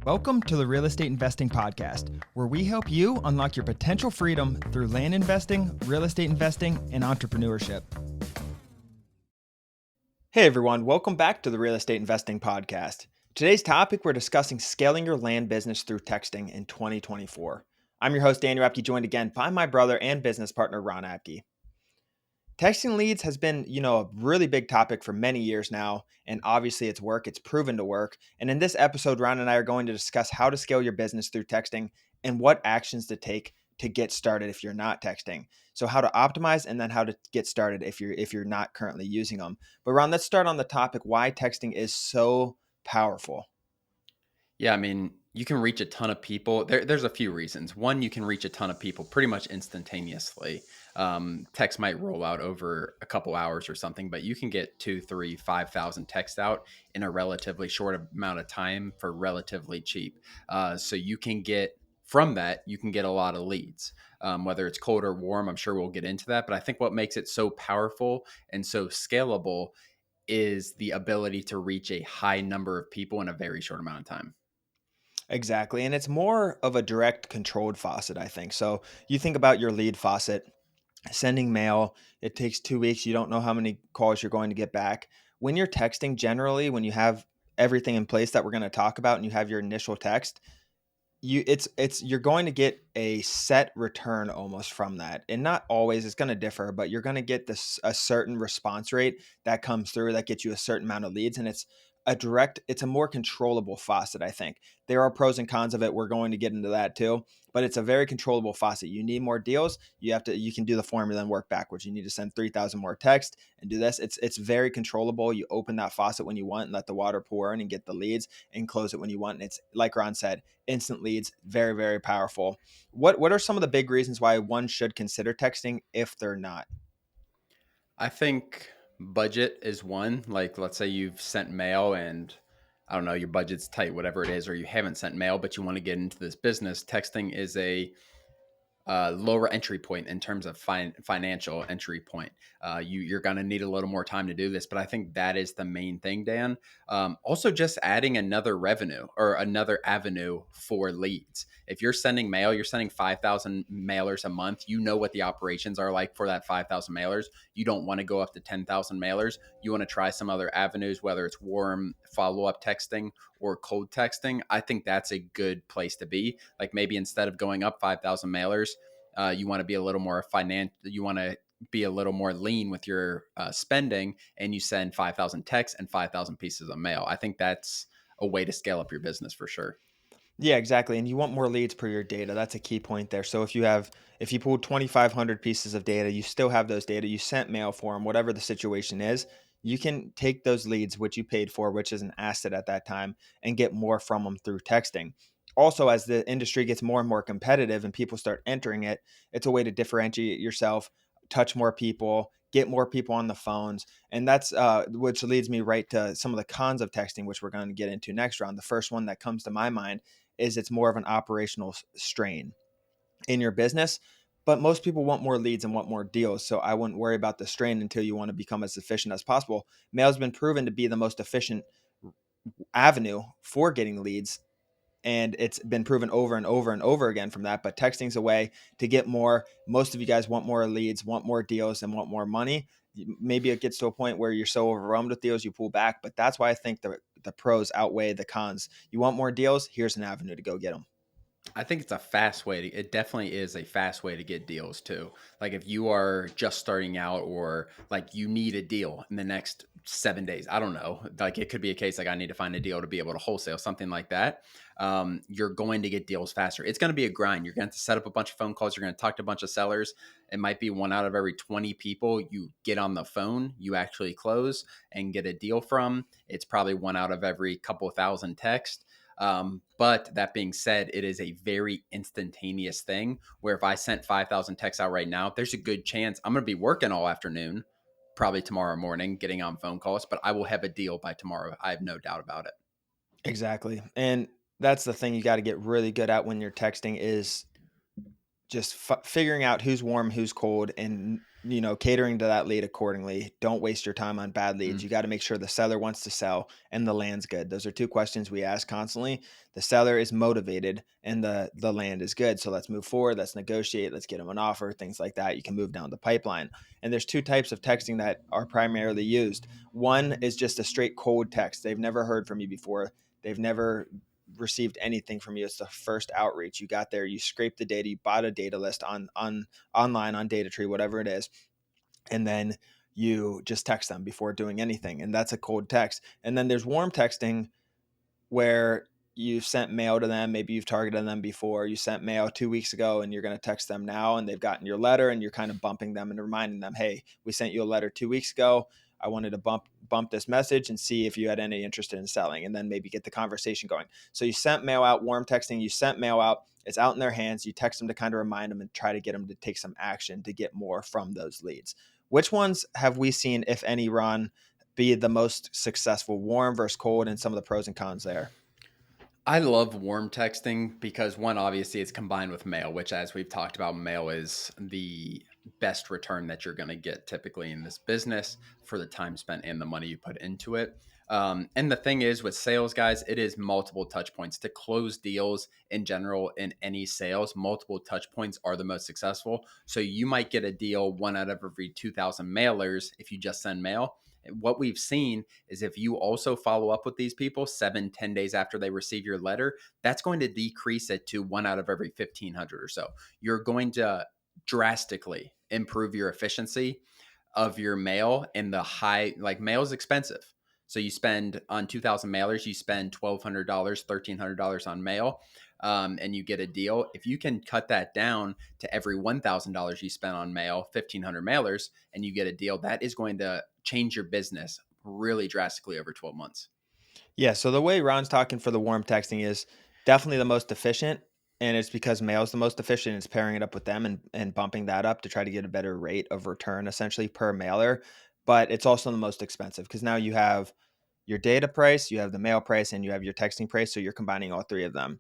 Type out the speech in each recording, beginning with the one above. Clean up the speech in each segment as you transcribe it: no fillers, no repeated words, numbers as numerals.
Welcome to the Real Estate Investing Podcast, where we help you unlock your potential freedom through land investing, real estate investing, and entrepreneurship. Hey everyone, welcome back to the Real Estate Investing Podcast. Today's topic, we're discussing scaling your land business through texting in 2024. I'm your host, Daniel Apke, joined again by my brother and business partner, Ron Apke. Texting leads has been, a really big topic for many years now, and obviously it's proven to work. And in this episode, Ron and I are going to discuss how to scale your business through texting and what actions to take to get started if you're not texting. So how to optimize and then how to get started if you're not currently using them. But Ron, let's start on the topic why texting is so powerful. Yeah, I mean, you can reach a ton of people. There's a few reasons. One, you can reach a ton of people pretty much instantaneously. Text might roll out over a couple hours or something, but you can get 2, 3, 5,000 texts out in a relatively short amount of time for relatively cheap. So you can get from that, you can get a lot of leads, whether it's cold or warm. I'm sure we'll get into that. But I think what makes it so powerful and so scalable is the ability to reach a high number of people in a very short amount of time. Exactly. And it's more of a direct controlled faucet, I think. So you think about your lead faucet, sending mail, it takes 2 weeks. You don't know how many calls you're going to get back. When you're texting, generally, when you have everything in place that we're going to talk about and you have your initial text, you're going to get a set return almost from that. And not always, it's going to differ, but you're going to get a certain response rate that comes through that gets you a certain amount of leads. And it's a more controllable faucet, I think. There are pros and cons of it. We're going to get into that too, but it's a very controllable faucet. You need more deals. You can do the formula and work backwards. You need to send 3,000 more texts and do this. It's very controllable. You open that faucet when you want and let the water pour in and get the leads, and close it when you want. And it's, like Ron said, instant leads, very, very powerful. What are some of the big reasons why one should consider texting if they're not? I think budget is one. Like, let's say you've sent mail and I don't know, your budget's tight, whatever it is, or you haven't sent mail, but you want to get into this business. Texting is a lower entry point in terms of financial entry point. You're going to need a little more time to do this, but I think that is the main thing, Dan. Also, just adding another revenue or another avenue for leads. If you're sending mail, you're sending 5,000 mailers a month. You know what the operations are like for that 5,000 mailers. You don't want to go up to 10,000 mailers. You want to try some other avenues, whether it's warm follow-up texting or cold texting. I think that's a good place to be. Like, maybe instead of going up 5,000 mailers, you want to be a little more you want to be a little more lean with your spending, and you send 5,000 texts and 5,000 pieces of mail. I think that's a way to scale up your business for sure. Yeah, exactly. And you want more leads per your data. That's a key point there. So if you pulled 2,500 pieces of data, you still have those data, you sent mail for them, whatever the situation is, you can take those leads, which you paid for, which is an asset at that time, and get more from them through texting. Also, as the industry gets more and more competitive and people start entering it, it's a way to differentiate yourself, touch more people, get more people on the phones. And that's which leads me right to some of the cons of texting, which we're going to get into next round. The first one that comes to my mind is it's more of an operational strain in your business. But most people want more leads and want more deals. So I wouldn't worry about the strain until you want to become as efficient as possible. Mail's been proven to be the most efficient avenue for getting leads. And it's been proven over and over and over again from that. But texting's a way to get more. Most of you guys want more leads, want more deals, and want more money. Maybe it gets to a point where you're so overwhelmed with deals, you pull back. But that's why I think the pros outweigh the cons. You want more deals? Here's an avenue to go get them. I think it's a fast way to, it definitely is a fast way to get deals too. Like, if you are just starting out, or like you need a deal in the next 7 days, I don't know, like it could be a case like I need to find a deal to be able to wholesale, something like that. You're going to get deals faster. It's going to be a grind. You're going to have to set up a bunch of phone calls. You're going to talk to a bunch of sellers. It might be 1 out of every 20 people you get on the phone, you actually close and get a deal from. It's probably 1 out of every couple thousand texts. But that being said, it is a very instantaneous thing where if I sent 5,000 texts out right now, there's a good chance I'm going to be working all afternoon, probably tomorrow morning, getting on phone calls, but I will have a deal by tomorrow. I have no doubt about it. Exactly. And that's the thing you got to get really good at when you're texting is just figuring out who's warm, who's cold, and catering to that lead accordingly. Don't waste your time on bad leads. Mm. You got to make sure the seller wants to sell and the land's good. Those are two questions we ask constantly. The seller is motivated and the land is good. So let's move forward. Let's negotiate. Let's get them an offer, things like that. You can move down the pipeline. And there's two types of texting that are primarily used. One is just a straight cold text. They've never heard from you before. They've never received anything from you. It's the first outreach. You got there, you scraped the data, you bought a data list on online on data tree, whatever it is, and then you just text them before doing anything, and that's a cold text. And then there's warm texting, where you've sent mail to them. Maybe you've targeted them before. You sent mail 2 weeks ago and you're going to text them now, and they've gotten your letter, and you're kind of bumping them and reminding them, hey, we sent you a letter 2 weeks ago. I wanted to bump this message and see if you had any interest in selling, and then maybe get the conversation going. So you sent mail out, warm texting, you sent mail out, it's out in their hands. You text them to kind of remind them and try to get them to take some action to get more from those leads. Which ones have we seen, if any, Ron, be the most successful, warm versus cold, and some of the pros and cons there? I love warm texting because one, obviously, it's combined with mail, which, as we've talked about, mail is the best return that you're going to get typically in this business for the time spent and the money you put into it. And the thing is, with sales, guys, it is multiple touch points to close deals in general. In any sales, multiple touch points are the most successful. So you might get a deal one out of every 2,000 mailers if you just send mail. What we've seen is if you also follow up with these people 7, 10 days after they receive your letter, that's going to decrease it to one out of every 1,500 or so. You're going to drastically improve your efficiency of your mail. And the high, like, mail is expensive. So you spend on 2,000 mailers, you spend $1,200, $1,300 on mail, and you get a deal. If you can cut that down to every $1,000 you spend on mail, 1,500 mailers, and you get a deal, that is going to change your business really drastically over 12 months. Yeah, so the way Ron's talking for the warm texting is definitely the most efficient, and it's because mail is the most efficient. It's pairing it up with them and bumping that up to try to get a better rate of return, essentially, per mailer. But it's also the most expensive because now you have your data price, you have the mail price, and you have your texting price. So you're combining all three of them.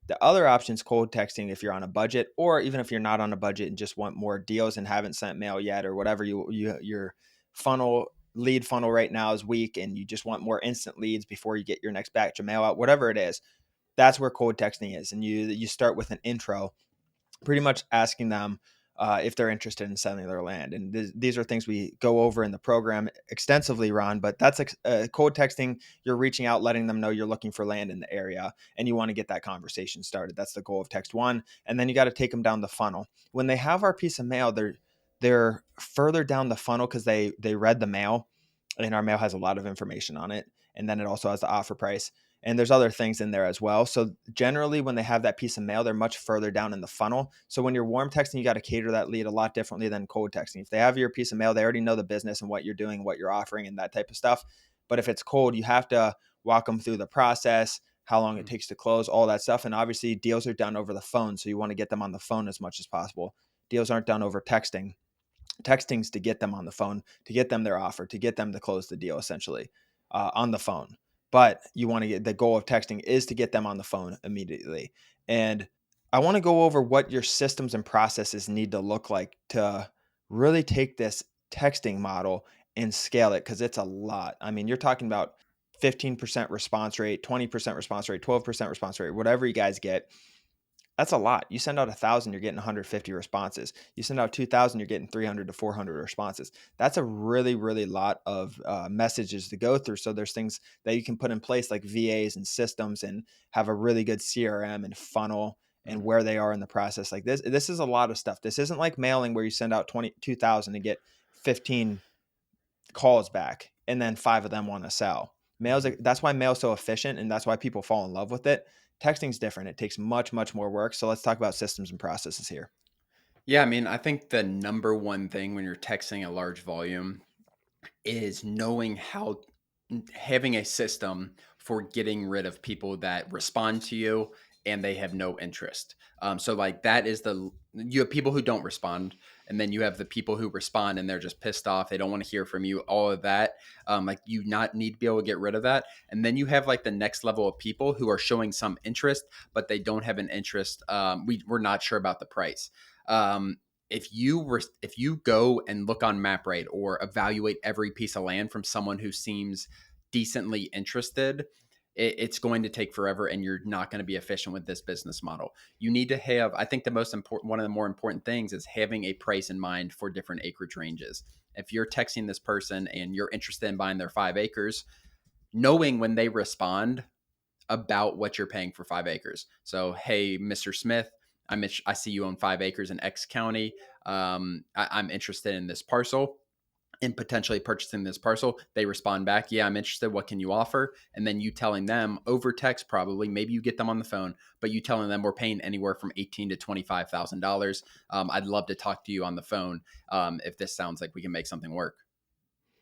The other option is cold texting if you're on a budget, or even if you're not on a budget and just want more deals and haven't sent mail yet, or whatever, your lead funnel right now is weak and you just want more instant leads before you get your next batch of mail out, whatever it is. That's where cold texting is, and you start with an intro, pretty much asking them if they're interested in selling their land. And these are things we go over in the program extensively, Ron. But that's cold texting. You're reaching out, letting them know you're looking for land in the area, and you want to get that conversation started. That's the goal of text one. And then you got to take them down the funnel. When they have our piece of mail, they're further down the funnel because they read the mail, and our mail has a lot of information on it. And then it also has the offer price. And there's other things in there as well. So generally, when they have that piece of mail, they're much further down in the funnel. So when you're warm texting, you got to cater that lead a lot differently than cold texting. If they have your piece of mail, they already know the business and what you're doing, what you're offering, and that type of stuff. But if it's cold, you have to walk them through the process, how long it Mhm. takes to close, all that stuff. And obviously, deals are done over the phone. So you want to get them on the phone as much as possible. Deals aren't done over texting. Texting's to get them on the phone, to get them their offer, to get them to close the deal, essentially, on the phone. But you want to get, the goal of texting is to get them on the phone immediately. And I want to go over what your systems and processes need to look like to really take this texting model and scale it, because it's a lot. I mean, you're talking about 15% response rate, 20% response rate, 12% response rate, whatever you guys get. That's a lot. You send out 1,000, you're getting 150 responses. You send out 2,000, you're getting 300 to 400 responses. That's a really, really lot of messages to go through. So there's things that you can put in place like VAs and systems, and have a really good CRM and funnel and Mhm. where they are in the process. Like this is a lot of stuff. This isn't like mailing where you send out 22,000 and get 15 calls back and then five of them want to sell. Mhm. That's why mail's so efficient, and that's why people fall in love with it. Texting's different. It takes much, much more work. So let's talk about systems and processes here. Yeah, I mean, I think the number one thing when you're texting a large volume is knowing how, having a system for getting rid of people that respond to you and they have no interest. So like that is you have people who don't respond, and then you have the people who respond and they're just pissed off. They don't want to hear from you. All of that, like, you not need to be able to get rid of that. And then you have like the next level of people who are showing some interest, but they don't have an interest. We're not sure about the price. Um, if you go and look on MapRate or evaluate every piece of land from someone who seems decently interested, it's going to take forever, and you're not going to be efficient with this business model. You need to have, I think, the most important, one of the more important things is having a price in mind for different acreage ranges. If you're texting this person and you're interested in buying their 5 acres, knowing when they respond about what you're paying for 5 acres. So, hey, Mr. Smith, I see you own 5 acres in X county. I'm interested in this parcel and potentially purchasing this parcel. They respond back, yeah, I'm interested. What can you offer? And then you telling them over text, probably, maybe you get them on the phone, but you telling them we're paying anywhere from $18,000 to $25,000. I'd love to talk to you on the phone if this sounds like we can make something work.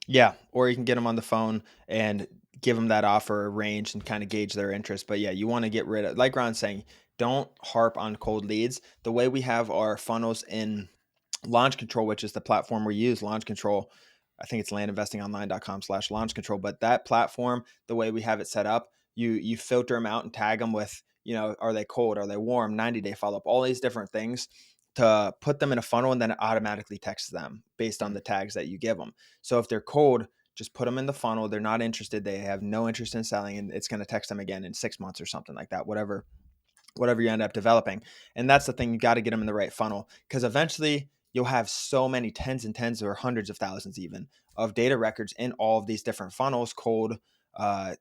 Yeah, or you can get them on the phone and give them that offer range and kind of gauge their interest. But yeah, you want to get rid of, like Ron's saying, don't harp on cold leads. The way we have our funnels in Launch Control, which is the platform we use, Launch Control. I think it's landinvestingonline.com/launch control. But that platform, the way we have it set up, you filter them out and tag them with, are they cold? Are they warm? 90-day follow up, all these different things to put them in a funnel, and then it automatically texts them based on the tags that you give them. So if they're cold, just put them in the funnel. They're not interested. They have no interest in selling, and it's going to text them again in 6 months or something like that, whatever you end up developing. And that's the thing, you got to get them in the right funnel, because eventually you'll have so many tens and tens or hundreds of thousands even of data records in all of these different funnels, cold,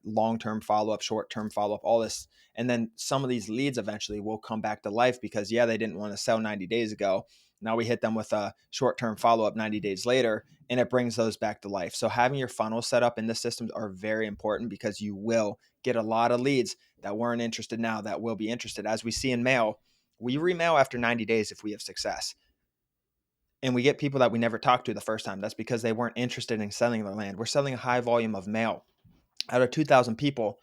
long-term follow-up, short-term follow-up, all this. And then some of these leads eventually will come back to life because, yeah, they didn't want to sell 90 days ago. Now we hit them with a short-term follow-up 90 days later, and it brings those back to life. So having your funnel set up in the systems are very important, because you will get a lot of leads that weren't interested now that will be interested. As we see in mail, we remail after 90 days if we have success. And we get people that we never talked to the first time. That's because they weren't interested in selling their land. We're selling a high volume of mail. Out of 2,000 people,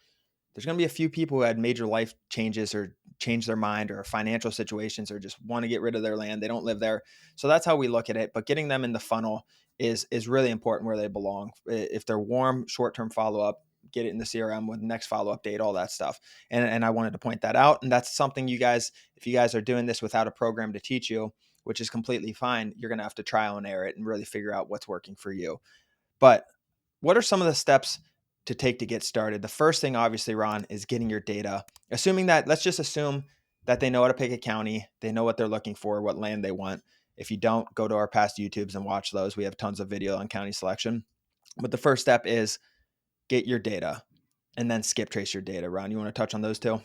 there's going to be a few people who had major life changes or change their mind or financial situations or just want to get rid of their land. They don't live there. So that's how we look at it. But getting them in the funnel is really important, where they belong. If they're warm, short-term follow-up, get it in the CRM with next follow-up date, all that stuff. And I wanted to point that out. And that's something you guys, if you guys are doing this without a program to teach you, which is completely fine, you're going to have to trial and error it and really figure out what's working for you. But what are some of the steps to take to get started? The first thing, obviously, Ron, is getting your data. Let's just assume that they know how to pick a county. They know what they're looking for, what land they want. If you don't, go to our past YouTubes and watch those. We have tons of video on county selection. But the first step is get your data and then skip trace your data. Ron, you want to touch on those two?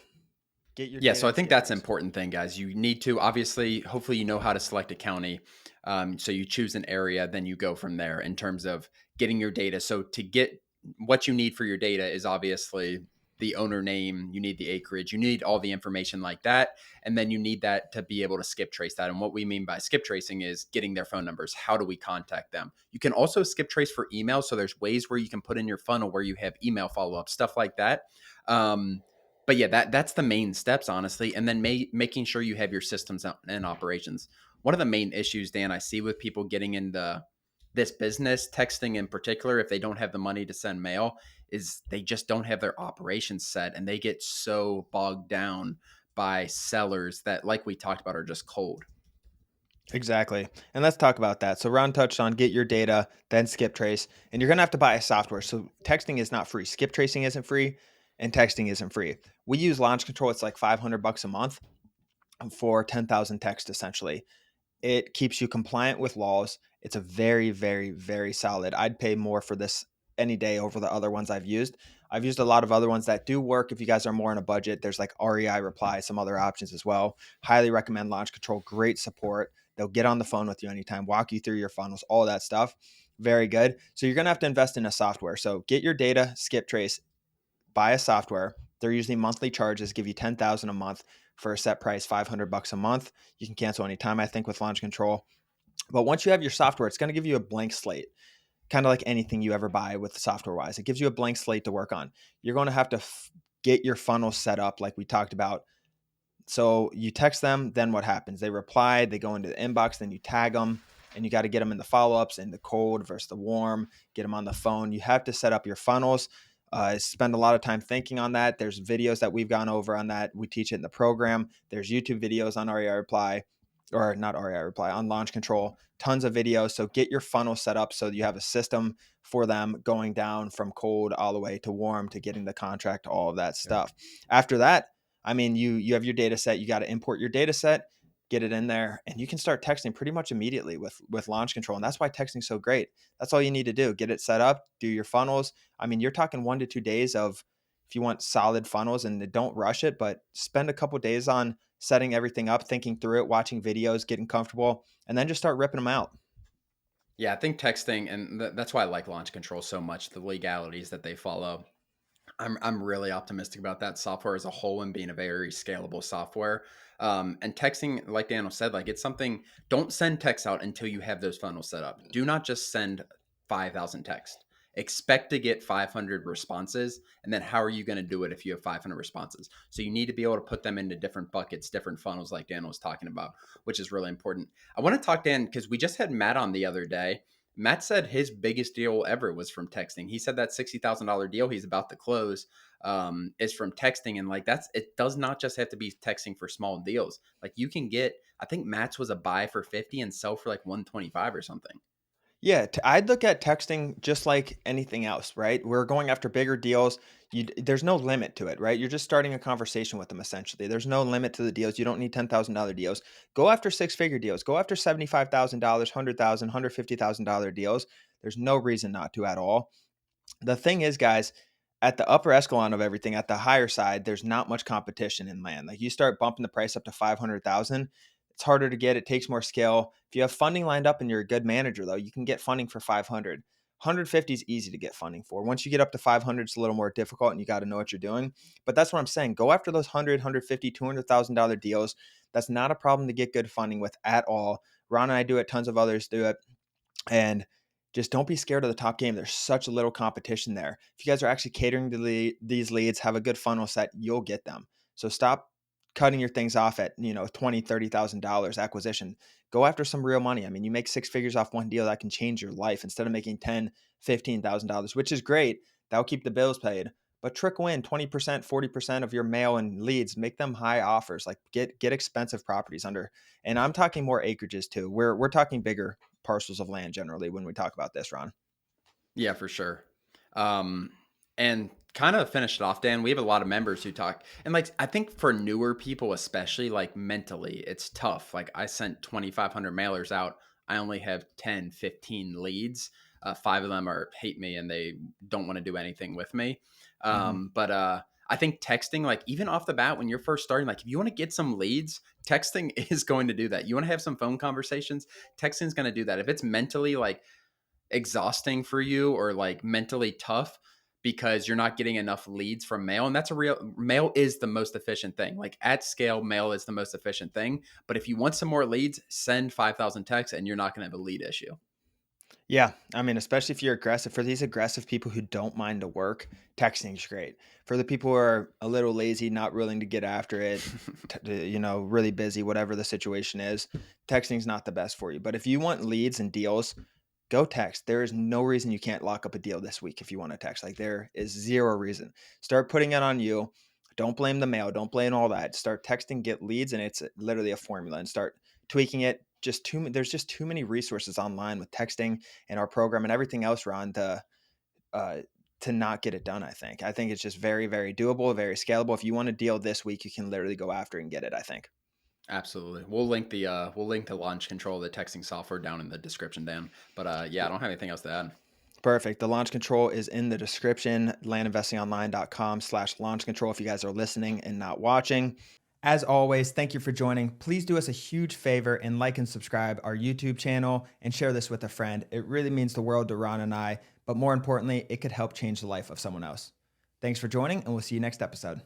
Get your Yeah, data so I and think skip that's an trace. important thing, guys. You need to obviously, hopefully, you know how to select a county. So you choose an area, then you go from there in terms of getting your data. So to get what you need for your data is obviously the owner name, you need the acreage, you need all the information like that. And then you need that to be able to skip trace that. And what we mean by skip tracing is getting their phone numbers. How do we contact them? You can also skip trace for email. So there's ways where you can put in your funnel where you have email follow up, stuff like that. But yeah, that's the main steps, honestly. And then making sure you have your systems and operations. One of the main issues, Dan, I see with people getting into this business, texting in particular, if they don't have the money to send mail, is they just don't have their operations set, and they get so bogged down by sellers that, like we talked about, are just cold. Exactly. And let's talk about that. So Ron touched on get your data, then skip trace, and you're going to have to buy a software. So texting is not free. Skip tracing isn't free, and texting isn't free. We use Launch Control. It's like $500 a month for 10,000 texts essentially. It keeps you compliant with laws. It's a very, very, very solid. I'd pay more for this any day over the other ones I've used. I've used a lot of other ones that do work if you guys are more on a budget. There's like REI Reply, some other options as well. Highly recommend Launch Control. Great support. They'll get on the phone with you anytime, walk you through your funnels, all that stuff. Very good. So you're going to have to invest in a software. So get your data, skip trace, buy a software. They're usually monthly charges, give you 10,000 a month for a set price, $500 a month. You can cancel anytime, I think, with Launch Control. But once you have your software, it's going to give you a blank slate, kind of like anything you ever buy with software wise. It gives you a blank slate to work on. You're going to have to get your funnel set up like we talked about. So you text them, then what happens? They reply, they go into the inbox, then you tag them, and you got to get them in the follow-ups, in the cold versus the warm, get them on the phone. You have to set up your funnels. Spend a lot of time thinking on that. There's videos that we've gone over on that. We teach it in the program. There's YouTube videos on REI Reply. or not REI Reply, on Launch Control, tons of videos. So get your funnel set up so you have a system for them going down from cold all the way to warm to getting the contract, all of that Yep. stuff. After that, I mean, you have your data set, you got to import your data set, get it in there, and you can start texting pretty much immediately with Launch Control. And that's why texting's so great. That's all you need to do. Get it set up, do your funnels. I mean, you're talking 1 to 2 days of, if you want solid funnels, and don't rush it, but spend a couple days on setting everything up, thinking through it, watching videos, getting comfortable, and then just start ripping them out. Yeah, I think texting, and that's why I like Launch Control so much. The legalities that they follow. I'm really optimistic about that software as a whole and being a very scalable software. And texting, like Daniel said, like it's something. Don't send texts out until you have those funnels set up. Do not just send 5,000 texts. Expect to get 500 responses, and then how are you going to do it if you have 500 responses? So you need to be able to put them into different buckets, different funnels, like Dan was talking about, which is really important. I want to talk, Dan, because we just had Matt on the other day. Matt said his biggest deal ever was from texting. He said that $60,000 deal he's about to close is from texting, and like it does not just have to be texting for small deals. Like you can get, I think Matt's was a buy for 50 and sell for like 125 or something. Yeah, I'd look at texting just like anything else, right? We're going after bigger deals. There's no limit to it, right? You're just starting a conversation with them essentially. There's no limit to the deals. You don't need $10,000 deals. Go after six-figure deals. Go after $75,000, $100,000, $150,000 deals. There's no reason not to at all. The thing is, guys, at the upper echelon of everything, at the higher side, there's not much competition in land. Like you start bumping the price up to 500,000, it's harder to get. It takes more skill. If you have funding lined up and you're a good manager, though, you can get funding for 500. 150 is easy to get funding for. Once you get up to 500, it's a little more difficult and you got to know what you're doing. But that's what I'm saying. Go after those 100, 150, $200,000 deals. That's not a problem to get good funding with at all. Ron and I do it. Tons of others do it. And just don't be scared of the top game. There's such a little competition there. If you guys are actually catering to these leads, have a good funnel set, you'll get them. So stop cutting your things off at, $20,000, $30,000 acquisition. Go after some real money. I mean, you make six figures off one deal, that can change your life instead of making $10,000, $15,000, which is great. That'll keep the bills paid. But trickle in 20%, 40% of your mail and leads, make them high offers. Like get expensive properties under. And I'm talking more acreages too. We're talking bigger parcels of land generally when we talk about this, Ron. Yeah, for sure. Um, and kind of finish it off, Dan. We have a lot of members who talk, and like I think for newer people, especially like mentally, it's tough. Like I sent 2,500 mailers out. I only have 10, 15 leads. Five of them are hate me and they don't want to do anything with me. Mhm. But I think texting, like even off the bat when you're first starting, like if you want to get some leads, texting is going to do that. You want to have some phone conversations, texting is going to do that. If it's mentally like exhausting for you or like mentally tough because you're not getting enough leads from mail, and that's a real, mail is the most efficient thing. Like at scale, mail is the most efficient thing, but if you want some more leads, send 5,000 texts and you're not going to have a lead issue. Yeah, I mean, especially if you're aggressive. For these aggressive people who don't mind the work, texting's great. For the people who are a little lazy, not willing to get after it, really busy, whatever the situation is, texting's not the best for you. But if you want leads and deals, go text. There is no reason you can't lock up a deal this week if you want to text. Like there is zero reason. Start putting it on you. Don't blame the mail. Don't blame all that. Start texting, get leads, and it's literally a formula. And start tweaking it. There's just too many resources online with texting and our program and everything else, Ron, uh, to not get it done. I think it's just very, very doable, very scalable. If you want a deal this week, you can literally go after and get it. I think. Absolutely. We'll link the launch control, the texting software down in the description, Dan. But yeah, I don't have anything else to add. Perfect. The launch control is in the description, landinvestingonline.com/launch control if you guys are listening and not watching. As always, thank you for joining. Please do us a huge favor and like and subscribe our YouTube channel and share this with a friend. It really means the world to Ron and I, but more importantly, it could help change the life of someone else. Thanks for joining, and we'll see you next episode.